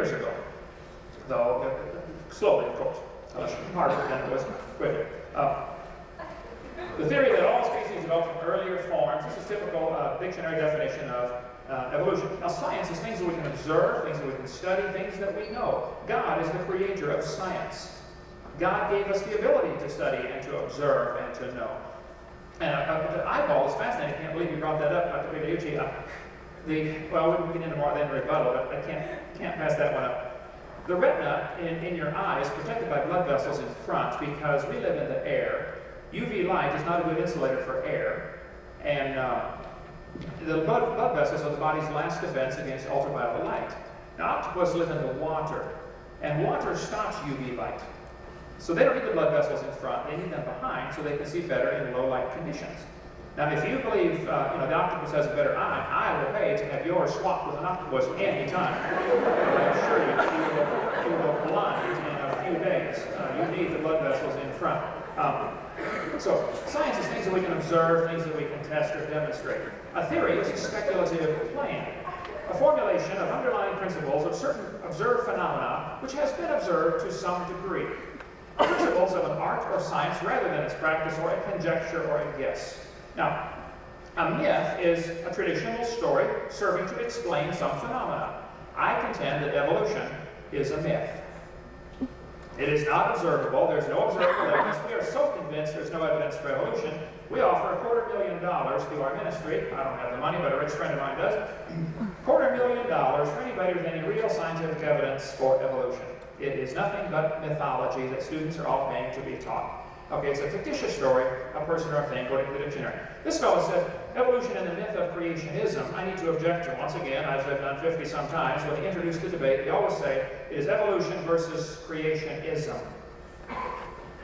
years ago, though slowly, of course, harder than it was quickly. The theory that all species develop from earlier forms, this is typical dictionary definition of evolution. Now, science is things that we can observe, things that we can study, things that we know. God is the creator of science. God gave us the ability to study and to observe and to know. And the eyeball is fascinating. I can't believe you brought that up, Dr. Bigliucci. Well, we can get into more than rebuttal, but I can't pass that one up. The retina in your eye is protected by blood vessels in front because we live in the air. UV light is not a good insulator for air. And the blood vessels are the body's last defense against ultraviolet light. Now, octopus live in the water, and water stops UV light. So they don't need the blood vessels in front, they need them behind so they can see better in low light conditions. Now, if you believe the octopus has a better eye, I will pay to have yours swapped with an octopus any time. I assure you, you will blind in a few days. You need the blood vessels in front. So science is things that we can observe, things that we can test or demonstrate. A theory is a speculative plan, a formulation of underlying principles of certain observed phenomena which has been observed to some degree. Principles of an art or science rather than its practice or a conjecture or a guess. Now, a myth is a traditional story serving to explain some phenomena. I contend that evolution is a myth. It is not observable. There's no observable evidence. We are so convinced there's no evidence for evolution, we offer $250,000 through our ministry. I don't have the money, but a rich friend of mine does. $250,000 for anybody with any real scientific evidence for evolution. It is nothing but mythology that students are all paying to be taught. Okay, it's a fictitious story, a person or a thing, according to the dictionary. This fellow said, evolution and the myth of creationism, I need to object to once again, as I've done 50 some times. When they introduce the debate, they always say it is evolution versus creationism.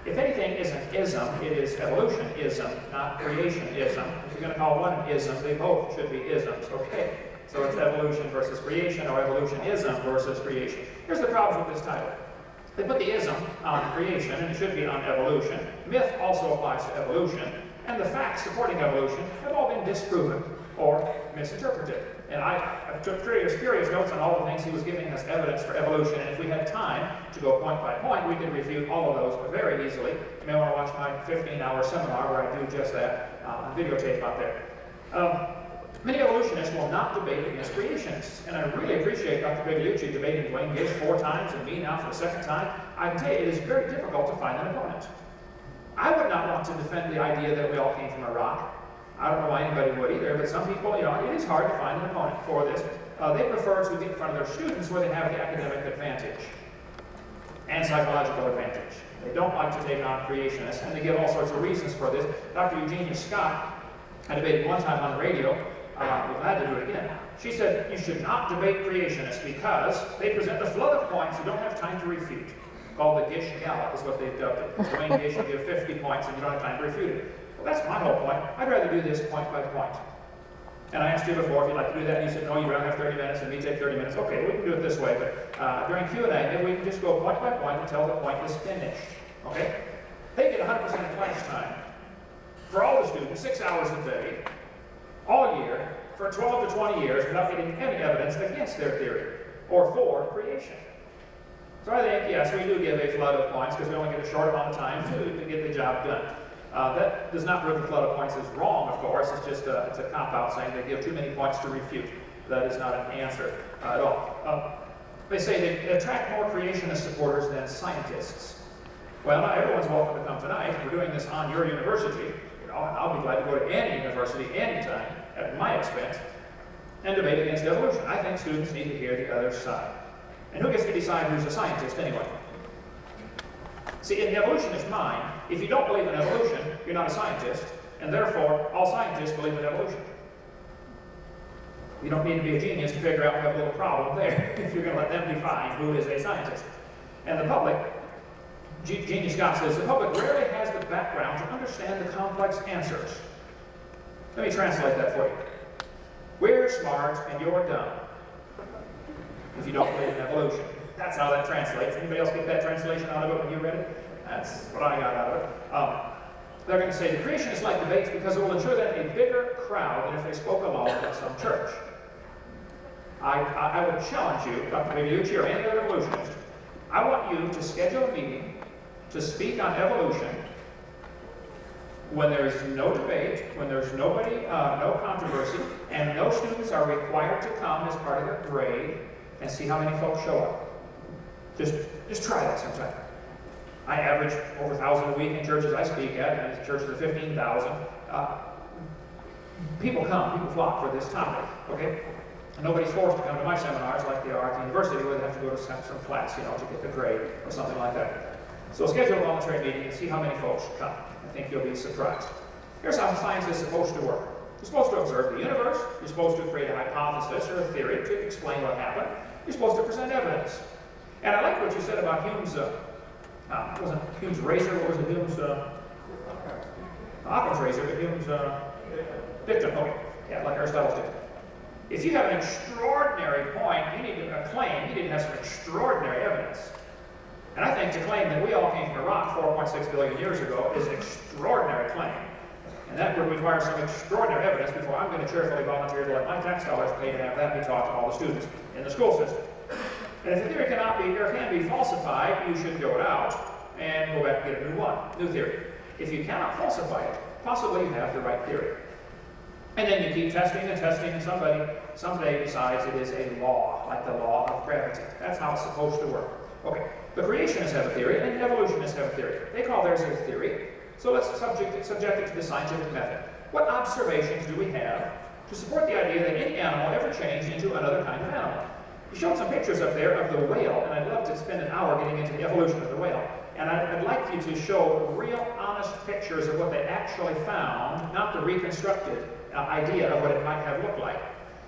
If anything isn't ism, it is evolutionism, not creationism. If you're going to call one an ism, they both should be isms, okay? So it's evolution versus creation, or evolutionism versus creation. Here's the problem with this title. They put the ism on creation, and it should be on evolution. Myth also applies to evolution, and the facts supporting evolution have all been disproven or misinterpreted. And I took furious notes on all the things he was giving us evidence for evolution, and if we had time to go point by point, we could refute all of those very easily. You may want to watch my 15-hour seminar where I do just that, videotape out there. Many evolutionists will not debate against creationists, and I really appreciate Dr. Bigliucci debating Dwayne Gish 4 times and me now for the 2nd time. I can tell you, it is very difficult to find an opponent. I would not want to defend the idea that we all came from a rock. I don't know why anybody would either, but some people, it is hard to find an opponent for this. They prefer to get in front of their students where they have the academic advantage and psychological advantage. They don't like to take on creationists, and they give all sorts of reasons for this. Dr. Eugenia Scott, I debated one time on the radio. We're glad to do it again. She said, you should not debate creationists because they present a flood of points you don't have time to refute. Called the Gish Gallop is what they've dubbed it. Dwayne Gish will give 50 points and you don't have time to refute it. Well, that's my whole point. I'd rather do this point by point. And I asked you before if you'd like to do that, and you said, no, you don't have 30 minutes, and me take 30 minutes. Okay, we can do it this way, but during Q&A, maybe we can just go point by point until the point is finished. Okay? They get 100% class time for all the students, 6 hours a day, all year, for 12 to 20 years, without getting any evidence against their theory, or for creation. So I think, yes, we do give a flood of points, because we only get a short amount of time to get the job done. That does not prove the flood of points is wrong, of course. It's just it's a cop-out saying they give too many points to refute. That is not an answer at all. They say they attract more creationist supporters than scientists. Well, not everyone's welcome to come tonight. We're doing this on your university. I'll be glad to go to any university anytime at my expense and debate against evolution. I think students need to hear the other side. And who gets to decide who's a scientist anyway? See, in the evolutionist mind, if you don't believe in evolution, you're not a scientist, and therefore all scientists believe in evolution. You don't need to be a genius to figure out we have a little problem there if you're going to let them define who is a scientist. And the public, Eugenia Scott says, the public rarely has the background to understand the complex answers. Let me translate that for you. We're smart and you're dumb if you don't believe in evolution. That's how that translates. Anybody else get that translation out of it when you read it? That's what I got out of it. They're going to say the creationists like debates because it will ensure that a bigger crowd than if they spoke alone at some church. I would challenge you, maybe you or any other evolutionist, I want you to schedule a meeting to speak on evolution when there is no debate, when there's nobody, no controversy, and no students are required to come as part of their grade, and see how many folks show up. Just try that sometime. I average over 1,000 a week in churches I speak at, and in churches of 15,000. People come, people flock for this topic, okay? And nobody's forced to come to my seminars like they are at the university, where they have to go to some class, you know, to get the grade or something like that. So schedule a voluntary meeting and see how many folks come. I think you'll be surprised. Here's how science is supposed to work. You're supposed to observe the universe. You're supposed to create a hypothesis or a theory to explain what happened. You're supposed to present evidence. And I like what you said about Hume's, wasn't Hume's razor, what was it, Hume's, Occam's razor, but Hume's dictum. Okay, yeah, like Aristotle's dictum. If you have an extraordinary point, you need to claim, you need to have some extraordinary evidence. And I think to claim that we all came from a rock 4.6 billion years ago is an extraordinary claim. And that would require some extraordinary evidence before I'm going to cheerfully volunteer to let my tax dollars pay to have that be taught to all the students in the school system. And if the theory cannot be or can be falsified, you should throw it out and go back and get a new one, new theory. If you cannot falsify it, possibly you have the right theory. And then you keep testing and testing, and somebody someday decides it is a law, like the law of gravity. That's how it's supposed to work. Okay, the creationists have a theory, and the evolutionists have a theory. They call theirs a theory. So let's subject it to the scientific method. What observations do we have to support the idea that any animal ever changed into another kind of animal? You showed some pictures up there of the whale, and I'd love to spend an hour getting into the evolution of the whale. And I'd like you to show real, honest pictures of what they actually found, not the reconstructed idea of what it might have looked like.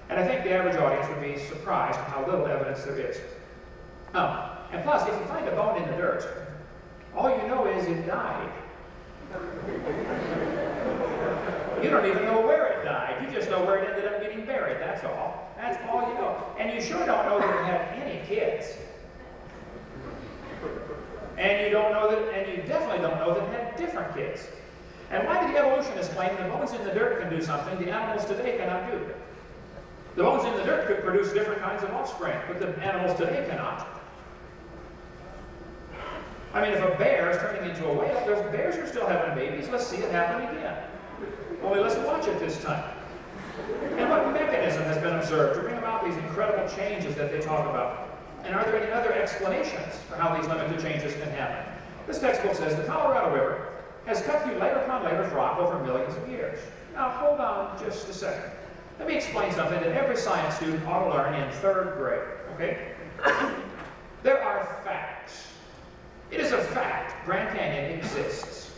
And I think the average audience would be surprised at how little evidence there is. And plus, if you find a bone in the dirt, all you know is it died. You don't even know where it died. You just know where it ended up getting buried. That's all. That's all you know. And you sure don't know that it had any kids. And you don't know that, and you definitely don't know that it had different kids. And why do the evolutionists claim the bones in the dirt can do something the animals today cannot do? The bones in the dirt could produce different kinds of offspring, but the animals today cannot. I mean, if a bear is turning into a whale, those bears are still having babies. Let's see it happen again. Only let's watch it this time. And what mechanism has been observed to bring about these incredible changes that they talk about? And are there any other explanations for how these limited changes can happen? This textbook says the Colorado River has cut through layer upon layer of rock over millions of years. Now, hold on just a second. Let me explain something that every science student ought to learn in 3rd grade, okay? There are facts. It is a fact Grand Canyon exists.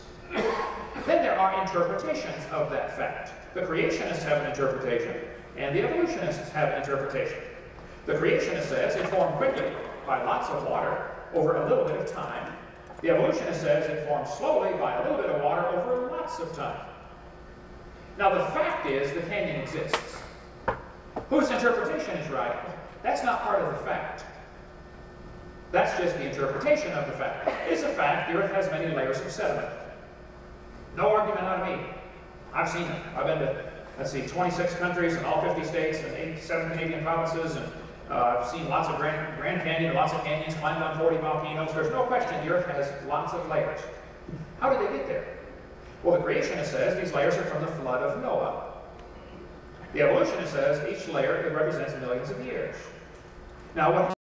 Then there are interpretations of that fact. The creationists have an interpretation, and the evolutionists have an interpretation. The creationist says it formed quickly by lots of water over a little bit of time. The evolutionist says it formed slowly by a little bit of water over lots of time. Now the fact is the canyon exists. Whose interpretation is right? That's not part of the fact. That's just the interpretation of the fact. It's a fact the Earth has many layers of sediment. No argument out of me. I've seen it. I've been to, let's see, 26 countries in all 50 states and 7 Canadian provinces, and I've seen lots of Grand Canyon, lots of canyons, climbed on 40 volcanoes. There's no question the Earth has lots of layers. How did they get there? Well, the creationist says these layers are from the flood of Noah. The evolutionist says each layer represents millions of years. Now, what